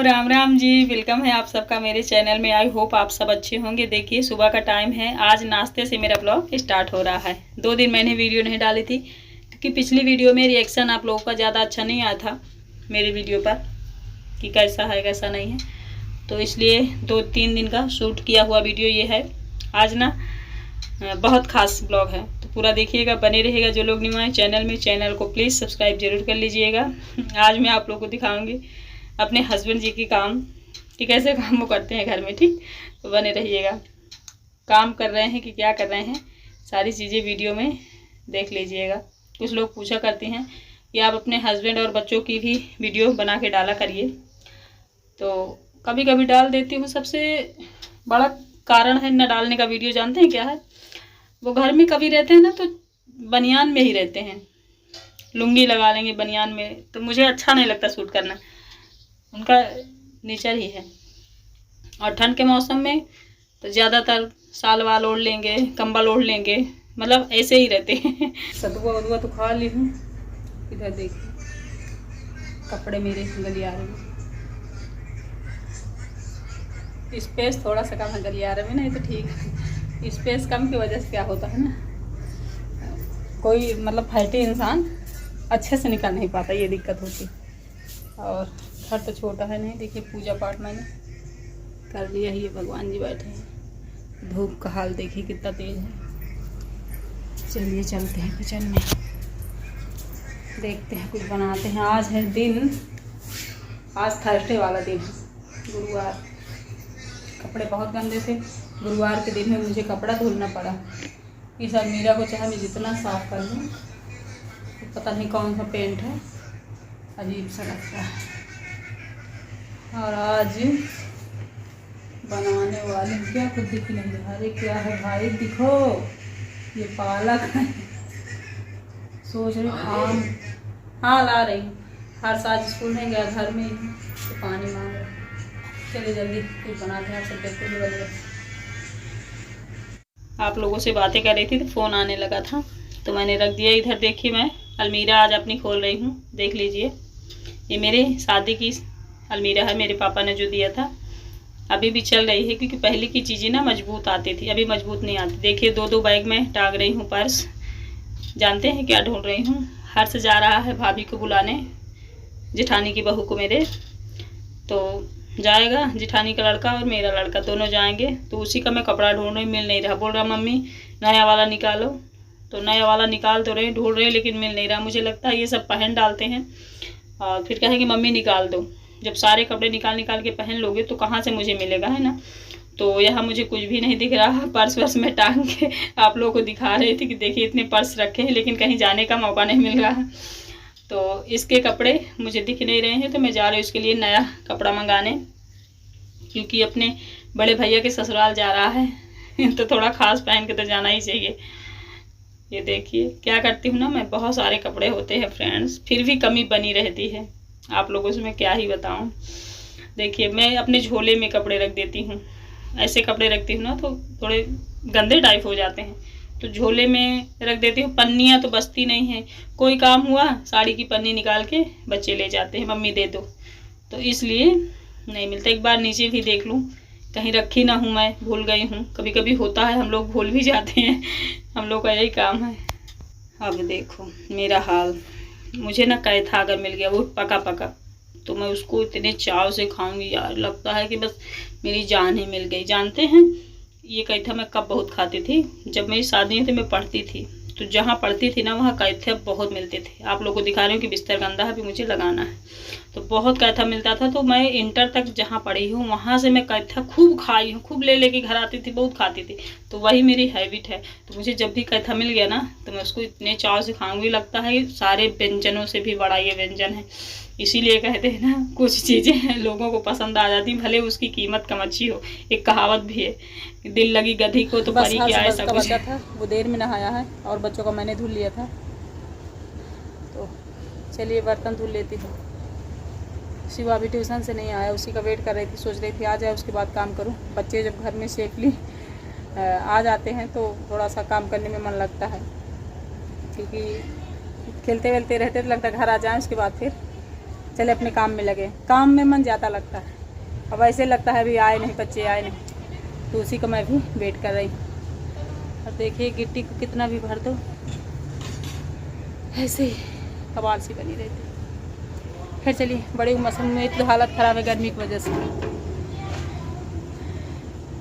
Ram Ram ji, welcome है आप सबका मेरे चैनल में। आई होप आप सब अच्छे होंगे। देखिए सुबह का टाइम है, आज नाश्ते से मेरा ब्लॉग स्टार्ट हो रहा है। 2 दिन मैंने वीडियो नहीं डाली थी क्योंकि पिछली वीडियो में रिएक्शन आप लोगों का ज़्यादा अच्छा नहीं आया था मेरी वीडियो पर कि कैसा है कैसा नहीं है, तो इसलिए 2-3 दिन का शूट किया हुआ वीडियो ये है। आज ना बहुत खास ब्लॉग है, तो पूरा देखिएगा, बने रहेगा। जो लोग न्यू आए चैनल में, चैनल को प्लीज़ सब्सक्राइब जरूर कर लीजिएगा। आज मैं आप लोगों को दिखाऊंगी अपने हस्बैंड जी की काम कि कैसे काम वो करते हैं घर में। ठीक, तो बने रहिएगा। काम कर रहे हैं कि क्या कर रहे हैं, सारी चीज़ें वीडियो में देख लीजिएगा। कुछ लोग पूछा करते हैं कि आप अपने हस्बैंड और बच्चों की भी वीडियो बना के डाला करिए, तो कभी कभी डाल देती हूँ। सबसे बड़ा कारण है न डालने का वीडियो, जानते हैं क्या है? वो घर में कभी रहते हैं ना तो बनियान में ही रहते हैं, लुंगी लगा लेंगे बनियान में, तो मुझे अच्छा नहीं लगता शूट करना, उनका नेचर ही है। और ठंड के मौसम में तो ज़्यादातर साल वाल ओढ़ लेंगे, कंबल ओढ़ लेंगे, मतलब ऐसे ही रहते हैं। सतुआ वतुआ तो खा ली हूँ। इधर देखिए कपड़े मेरे गलियारे में, स्पेस थोड़ा सा कम है गलियारे में, नहीं तो ठीक है। स्पेस कम की वजह से क्या होता है ना, कोई मतलब फैटी इंसान अच्छे से निकल नहीं पाता, ये दिक्कत होती। और घर तो छोटा है नहीं। देखिए पूजा पाठ मैंने कर लिया ही, भगवान जी बैठे हैं। धूप का हाल देखिए कितना तेज है। चलिए चलते हैं किचन में, देखते हैं कुछ बनाते हैं। आज है दिन, आज थर्सडे वाला दिन है, गुरुवार। कपड़े बहुत गंदे थे, गुरुवार के दिन में मुझे कपड़ा धुलना पड़ा। इस अलमीरा को चाहे मैं जितना साफ कर लूँ, तो पता नहीं कौन सा पेंट है, अजीब सा लगता है। और आज बनाने वाले क्या कुछ दिख नहीं रहा। अरे क्या है भाई, दिखो ये पालक है। सोच रही आम, हाँ ला रही हूँ। हर साल स्कूल नहीं गया, घर में ही तो पानी मांग रहा। चलिए जल्दी कुछ बनाते हैं, आप सब देखते हुए बने। आप लोगों से बातें कर रही थी तो फ़ोन आने लगा था, तो मैंने रख दिया इधर। देखिए मैं अलमीरा आज अपनी खोल रही हूँ, देख लीजिए। ये मेरे शादी की अलमीरा है, मेरे पापा ने जो दिया था। अभी भी चल रही है क्योंकि पहले की चीज़ें ना मजबूत आती थी, अभी मजबूत नहीं आती। देखिए 2-2 बैग में टांग रही हूँ पर्स। जानते हैं क्या ढूंढ रही हूँ? हर्ष जा रहा है भाभी को बुलाने, जेठानी की बहू को मेरे, तो जाएगा जेठानी का लड़का और मेरा लड़का, दोनों जाएंगे। तो उसी का मैं कपड़ा ढूंढ रही, मिल नहीं रहा। बोल रहा मम्मी नया वाला निकालो, तो नया वाला निकाल तो रहे, ढूंढ रहे, लेकिन मिल नहीं रहा। मुझे लगता है ये सब पहन डालते हैं और फिर कहेंगे मम्मी निकाल दो। जब सारे कपड़े निकाल के पहन लोगे तो कहाँ से मुझे मिलेगा, है ना? तो यहाँ मुझे कुछ भी नहीं दिख रहा। पर्स वर्स में टांग के आप लोगों को दिखा रही थी कि देखिए इतने पर्स रखे हैं, लेकिन कहीं जाने का मौका नहीं मिल रहा। तो इसके कपड़े मुझे दिख नहीं रहे हैं, तो मैं जा रही हूँ इसके लिए नया कपड़ा मंगाने, क्योंकि अपने बड़े भैया के ससुराल जा रहा है तो थोड़ा खास पहन के तो जाना ही चाहिए। ये देखिए क्या करती हूँ ना मैं, बहुत सारे कपड़े होते हैं फ्रेंड्स, फिर भी कमी बनी रहती है। आप लोगों से मैं क्या ही बताऊँ। देखिए मैं अपने झोले में कपड़े रख देती हूँ, ऐसे कपड़े रखती हूँ ना तो थोड़े गंदे टाइप हो जाते हैं, तो झोले में रख देती हूँ। पन्नियाँ तो बचती नहीं हैं, कोई काम हुआ साड़ी की पन्नी निकाल के बच्चे ले जाते हैं, मम्मी दे दो, तो इसलिए नहीं मिलता। एक बार नीचे भी देख लूँ कहीं रखी ना हूँ, मैं भूल गई हूँ। कभी कभी होता है, हम लोग भूल भी जाते हैं, हम लोग का यही काम है। अब देखो मेरा हाल, मुझे ना कैथा अगर मिल गया वो पका तो मैं उसको इतने चाव से खाऊंगी यार, लगता है कि बस मेरी जान ही मिल गई। जानते हैं ये कैथा मैं कब बहुत खाती थी? जब मेरी शादी थी, मैं पढ़ती थी, तो जहाँ पढ़ती थी ना वहाँ कैथे बहुत मिलते थे। आप लोगों को दिखा रही हूँ कि बिस्तर गंदा है, अभी मुझे लगाना है, तो बहुत कैथा मिलता था। तो मैं इंटर तक जहाँ पढ़ी हूँ वहाँ से मैं कैथा खूब खाई हूँ, खूब ले लेके घर आती थी, बहुत खाती थी, तो वही मेरी हैबिट है। तो मुझे जब भी कैथा मिल गया ना तो मैं उसको इतने चाव से खाऊंगी, लगता है सारे व्यंजनों से भी बड़ा ये व्यंजन है। इसीलिए कहते हैं ना कुछ चीज़ें लोगों को पसंद आ जाती, भले उसकी कीमत कम अच्छी हो। एक कहावत भी है, दिल लगी गधी को तो परी क्या है। सब बचा था, वो देर में नहाया है और बच्चों का मैंने धुल लिया था, तो चलिए बर्तन धुल लेती हूँ। शिवा अभी ट्यूशन से नहीं आया, उसी का वेट कर रही थी, सोच रही थी आ जाए उसके बाद काम करूँ। बच्चे जब घर में सेफली आ जाते हैं तो थोड़ा सा काम करने में मन लगता है, क्योंकि खेलते वेलते रहते तो लगता है घर आ जाएँ, उसके बाद फिर चले अपने काम में लगे। काम में मन ज़्यादा लगता है। अब ऐसे लगता है अभी आए नहीं, बच्चे आए नहीं, तो उसी का मैं भी वेट कर रही हूँ। और देखिए गिट्टी को कितना भी भर दो ऐसे ही कबाड़ सी बनी रहती है। फिर चलिए, बड़े मौसम में इतनी हालत ख़राब है गर्मी की वजह से।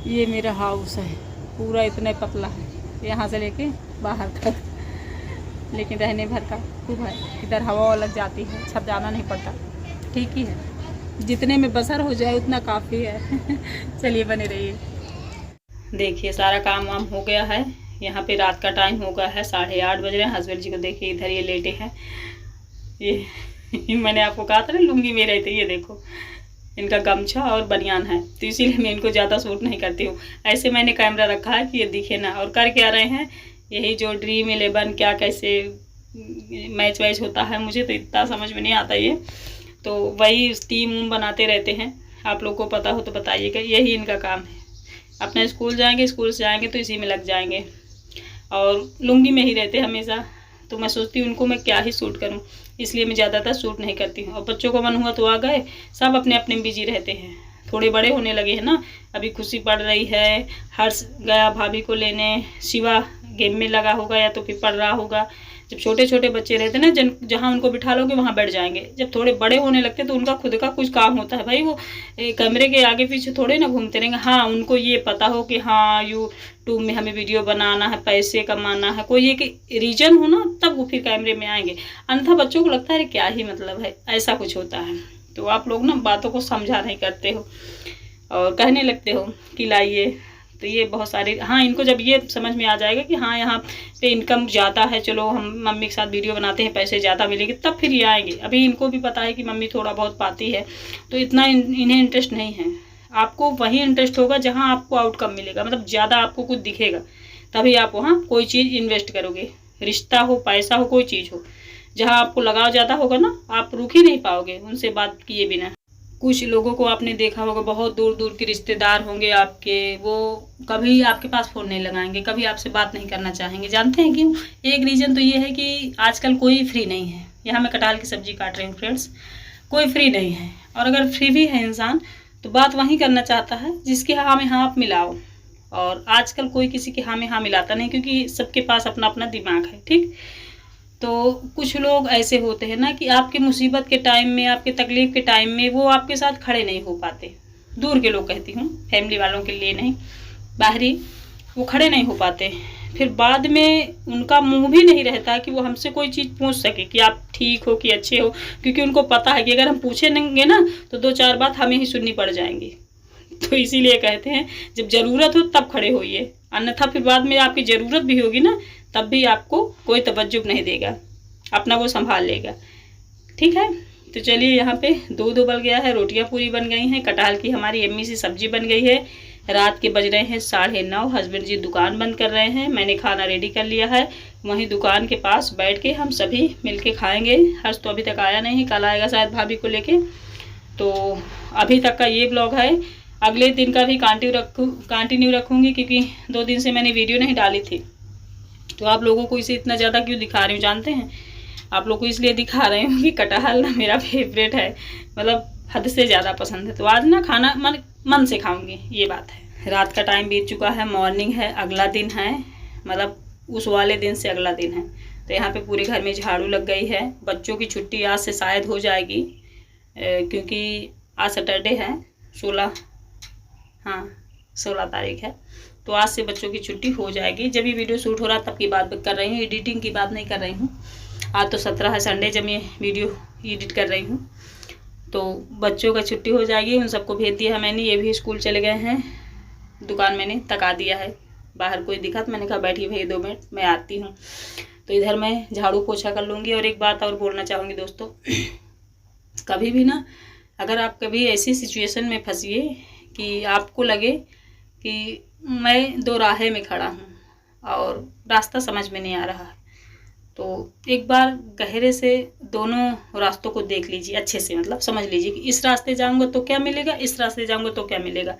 ये मेरा हाउस है, पूरा इतना पतला है, यहाँ से लेके बाहर तक, लेकिन रहने भर का खूब है। इधर हवा लग जाती है, छत जाना नहीं पड़ता, ठीक ही है, जितने में बसर हो जाए उतना काफ़ी है। चलिए बने रहिए। देखिए सारा काम वाम हो गया है। यहाँ पे रात का टाइम हो गया है, 8:30 बज रहे हैं। हस्बैंड जी को देखिए इधर ये लेटे हैं। ये मैंने आपको कहा था ना लुंगी में रहे थे, ये देखो इनका गमछा और बनियान है, तो इसीलिए मैं इनको ज़्यादा शूट नहीं करती हूँ। ऐसे मैंने कैमरा रखा है कि ये दिखे ना। और कर क्या रहे हैं, यही जो ड्रीम 11 क्या कैसे मैच वैच होता है, मुझे तो इतना समझ में नहीं आता ये, तो वही टीम बनाते रहते हैं। आप लोग को पता हो तो बताइएगा, यही इनका काम है। अपना स्कूल जाएंगे, स्कूल से आएंगे तो इसी में लग जाएंगे, और लुंगी में ही रहते हमेशा। तो मैं सोचती हूँ उनको मैं क्या ही शूट करूँ, इसलिए मैं ज़्यादातर शूट नहीं करती हूँ। और बच्चों को मन हुआ तो आ गए, सब अपने अपने में बिजी रहते हैं। थोड़े बड़े होने लगे हैं ना, अभी खुशी पढ़ रही है, हर्ष गया भाभी को लेने, शिवा गेम में लगा होगा या तो फिर पढ़ रहा होगा। जब छोटे छोटे बच्चे रहते हैं ना, जहाँ उनको बिठा लोगे वहाँ बैठ जाएंगे। जब थोड़े बड़े होने लगते तो उनका खुद का कुछ काम होता है भाई, वो कैमरे के आगे पीछे थोड़े ना घूमते रहेंगे। हाँ, उनको ये पता हो कि हाँ यूट्यूब में हमें वीडियो बनाना है, पैसे कमाना है, कोई एक रीजन हो ना, तब वो फिर कैमरे में आएंगे। अन्यथा बच्चों को लगता है क्या ही मतलब है, ऐसा कुछ होता है। तो आप लोग ना बातों को समझा नहीं करते हो और कहने लगते हो कि लाइए। तो ये बहुत सारी, हाँ इनको जब ये समझ में आ जाएगा कि हाँ यहाँ पे इनकम ज़्यादा है, चलो हम मम्मी के साथ वीडियो बनाते हैं, पैसे ज़्यादा मिलेंगे, तब फिर ये आएंगे। अभी इनको भी पता है कि मम्मी थोड़ा बहुत पाती है, तो इतना इन्हें इंटरेस्ट नहीं है। आपको वही इंटरेस्ट होगा जहाँ आपको आउटकम मिलेगा, मतलब ज़्यादा आपको कुछ दिखेगा, तभी आप वहाँ कोई चीज़ इन्वेस्ट करोगे। रिश्ता हो, पैसा हो, कोई चीज़ हो, जहाँ आपको लगाव ज़्यादा होगा ना, आप रुक ही नहीं पाओगे उनसे बात किए बिना। कुछ लोगों को आपने देखा होगा, बहुत दूर दूर के रिश्तेदार होंगे आपके, वो कभी आपके पास फ़ोन नहीं लगाएंगे, कभी आपसे बात नहीं करना चाहेंगे। जानते हैं क्यों? एक रीज़न तो ये है कि आजकल कोई फ्री नहीं है। यहाँ मैं कटहल की सब्ज़ी काट रही हूँ फ्रेंड्स, कोई फ्री नहीं है। और अगर फ्री भी है इंसान तो बात वहीं करना चाहता है जिसके हाँ में हाँ आप मिलाओ। और आजकल कोई किसी के हाँ में हाँ मिलाता नहीं, क्योंकि सबके पास अपना अपना दिमाग है, ठीक। तो कुछ लोग ऐसे होते हैं ना कि आपके मुसीबत के टाइम में, आपके तकलीफ़ के टाइम में वो आपके साथ खड़े नहीं हो पाते। दूर के लोग कहती हूँ, फैमिली वालों के लिए नहीं, बाहरी, वो खड़े नहीं हो पाते। फिर बाद में उनका मुंह भी नहीं रहता कि वो हमसे कोई चीज़ पूछ सके कि आप ठीक हो कि अच्छे हो, क्योंकि उनको पता है कि अगर हम पूछेंगे ना तो 2-4 बात हमें ही सुननी पड़ जाएंगी। तो इसीलिए कहते हैं जब ज़रूरत हो तब खड़े होइए, अन्यथा फिर बाद में आपकी ज़रूरत भी होगी ना, तब भी आपको कोई तवज्जो नहीं देगा, अपना वो संभाल लेगा, ठीक है। तो चलिए, यहाँ पे दूध उबल गया है, रोटियाँ पूरी बन गई हैं, कटहल की हमारी यम्मी सी सब्जी बन गई है। रात के बज रहे हैं 9:30, हस्बैंड जी दुकान बंद कर रहे हैं, मैंने खाना रेडी कर लिया है। वहीं दुकान के पास बैठ के हम सभी मिलके खाएंगे। हर्ष तो अभी तक आया नहीं, कल आएगा शायद भाभी को लेके। तो अभी तक का ये ब्लॉग है, अगले दिन का भी कंटिन्यू रखूँगी, क्योंकि 2 दिन से मैंने वीडियो नहीं डाली थी। तो आप लोगों को इसे इतना ज़्यादा क्यों दिखा रही हूँ जानते हैं? आप लोग को इसलिए दिखा रही हूँ कि कटहल ना मेरा फेवरेट है, मतलब हद से ज़्यादा पसंद है। तो आज ना खाना मन से खाऊंगी, ये बात है। रात का टाइम बीत चुका है, मॉर्निंग है, अगला दिन है, मतलब उस वाले दिन से अगला दिन है। तो यहाँ पे पूरे घर में झाड़ू लग गई है। बच्चों की छुट्टी आज से शायद हो जाएगी, क्योंकि आज सैटरडे है, 16 तारीख है। तो आज से बच्चों की छुट्टी हो जाएगी। जब ये वीडियो शूट हो रहा तब की बात कर रही हूँ, एडिटिंग की बात नहीं कर रही हूँ। आज तो 17 है, संडे, जब मैं वीडियो एडिट कर रही हूँ। तो बच्चों का छुट्टी हो जाएगी, उन सबको भेज दिया है मैंने, ये भी स्कूल चले गए हैं। दुकान मैंने तका दिया है, बाहर कोई दिखा तो मैंने कहा बैठिए भैया 2 मिनट मैं आती हूँ। तो इधर मैं झाड़ू पोछा कर लूँगी। और एक बात और बोलना चाहूँगी दोस्तों, कभी भी ना, अगर आप कभी ऐसी सिचुएशन में फंसिए कि आपको लगे कि मैं 2 राहे में खड़ा हूँ और रास्ता समझ में नहीं आ रहा है, तो एक बार गहरे से दोनों रास्तों को देख लीजिए, अच्छे से, मतलब समझ लीजिए कि इस रास्ते जाऊंगा तो क्या मिलेगा, इस रास्ते जाऊंगा तो क्या मिलेगा।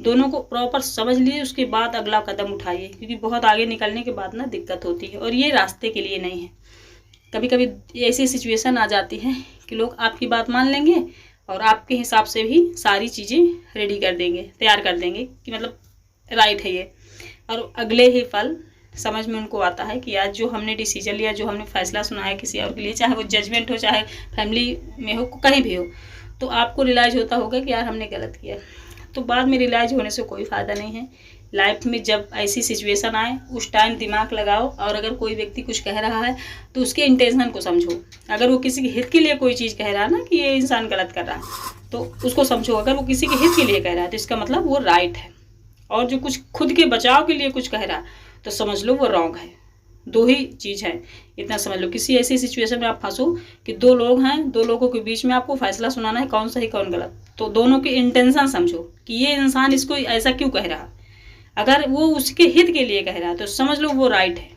दोनों को प्रॉपर समझ लीजिए, उसके बाद अगला कदम उठाइए, क्योंकि बहुत आगे निकलने के बाद ना दिक्कत होती है, और ये रास्ते के लिए नहीं है। कभी कभी ऐसी सिचुएशन आ जाती है कि लोग आपकी बात मान लेंगे और आपके हिसाब से भी सारी चीज़ें रेडी कर देंगे, तैयार कर देंगे कि मतलब राइट है ये। और अगले ही पल समझ में उनको आता है कि आज जो हमने डिसीजन लिया, जो हमने फैसला सुनाया किसी और के लिए, चाहे वो जजमेंट हो, चाहे फैमिली में हो, कहीं भी हो, तो आपको रियलाइज़ होता होगा कि यार हमने गलत किया। तो बाद में रियलाइज़ होने से कोई फ़ायदा नहीं है। लाइफ में जब ऐसी सिचुएशन आए उस टाइम दिमाग लगाओ, और अगर कोई व्यक्ति कुछ कह रहा है तो उसके इंटेंशन को समझो। अगर वो किसी के हित के लिए कोई चीज़ कह रहा है ना कि ये इंसान गलत कर रहा है, तो उसको समझो। अगर वो किसी के हित के लिए कह रहा है तो इसका मतलब वो राइट है, और जो कुछ खुद के बचाव के लिए कुछ कह रहा है तो समझ लो वो रॉन्ग है। दो ही चीज़ है, इतना समझ लो। किसी ऐसी सिचुएशन में आप फंसो कि दो लोग हैं, दो लोगों के बीच में आपको फैसला सुनाना है कौन सही कौन गलत, तो दोनों के इंटेंशन समझो कि ये इंसान इसको ऐसा क्यों कह रहा है। अगर वो उसके हित के लिए कह रहा है तो समझ लो वो राइट है,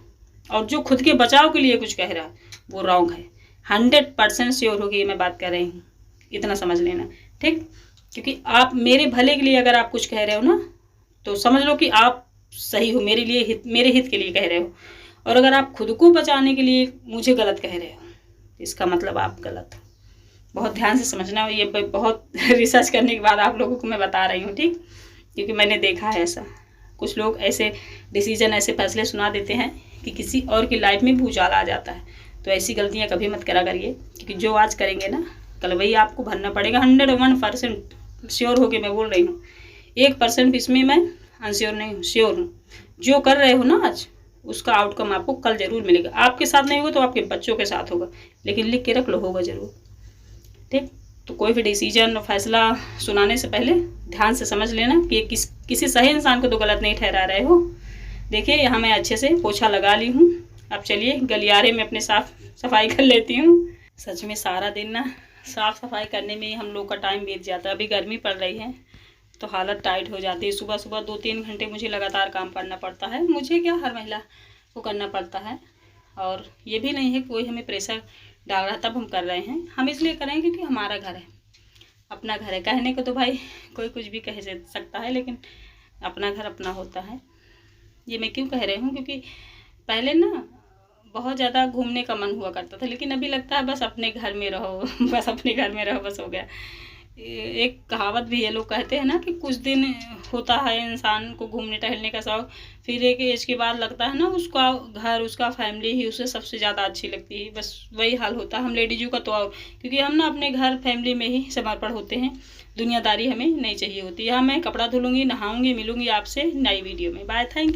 और जो खुद के बचाव के लिए कुछ कह रहा है वो रॉन्ग है। 100% श्योर होगी ये मैं बात कर रही हूँ, इतना समझ लेना, ठीक। क्योंकि आप मेरे भले के लिए अगर आप कुछ कह रहे हो ना, तो समझ लो कि आप सही हो, मेरे लिए मेरे हित के लिए कह रहे हो। और अगर आप खुद को बचाने के लिए मुझे गलत कह रहे हो, इसका मतलब आप गलत हो। बहुत ध्यान से समझना, ये बहुत रिसर्च करने के बाद आप लोगों को मैं बता रही हूँ, ठीक। क्योंकि मैंने देखा है ऐसा, कुछ लोग ऐसे डिसीजन, ऐसे फैसले सुना देते हैं कि किसी और की लाइफ में भूचाल आ जाता है। तो ऐसी गलतियाँ कभी मत करा करिए, क्योंकि जो आज करेंगे ना कल वही आपको भरना पड़ेगा। 101% श्योर होके मैं बोल रही हूँ, 1% इसमें मैं अनश्योर नहीं हूँ, श्योर हूँ। जो कर रहे हो ना आज, उसका आउटकम आपको कल जरूर मिलेगा। आपके साथ नहीं होगा तो आपके बच्चों के साथ होगा, लेकिन लिख के रख लो, होगा जरूर, ठीक। तो कोई भी डिसीजन, फैसला सुनाने से पहले ध्यान से समझ लेना कि किसी सही इंसान को तो गलत नहीं ठहरा रहे हो। देखिए यहाँ मैं अच्छे से पोछा लगा ली हूँ। अब चलिए गलियारे में अपने सफाई कर लेती हूँ। सच में सारा दिन ना साफ़ सफाई करने में ही हम लोग का टाइम बीत जाता है। अभी गर्मी पड़ रही है तो हालत टाइट हो जाती है। सुबह सुबह 2-3 घंटे मुझे लगातार काम करना पड़ता है। मुझे क्या, हर महिला को करना पड़ता है। और ये भी नहीं है कोई हमें प्रेशर डाल रहा तब हम कर रहे हैं, हम इसलिए करेंगे कि हमारा घर है, अपना घर है। कहने को तो भाई कोई कुछ भी कह सकता है, लेकिन अपना घर अपना होता है। ये मैं क्यों कह रही हूँ, क्योंकि पहले ना बहुत ज़्यादा घूमने का मन हुआ करता था, लेकिन अभी लगता है बस अपने घर में रहो, बस अपने घर में रहो, बस हो गया। एक कहावत भी है, लोग कहते हैं ना कि कुछ दिन होता है इंसान को घूमने टहलने का शौक, फिर एक एज के बाद लगता है ना उसका घर, उसका फैमिली ही उसे सबसे ज़्यादा अच्छी लगती है। बस वही हाल होता है हम लेडीजों का, तो क्योंकि हम ना अपने घर फैमिली में ही समर्पण होते हैं। दुनियादारी हमें नहीं चाहिए होती। यहाँ मैं कपड़ा धुलूँगी, नहाऊँगी, मिलूँगी आपसे नई वीडियो में। Bye, thank you.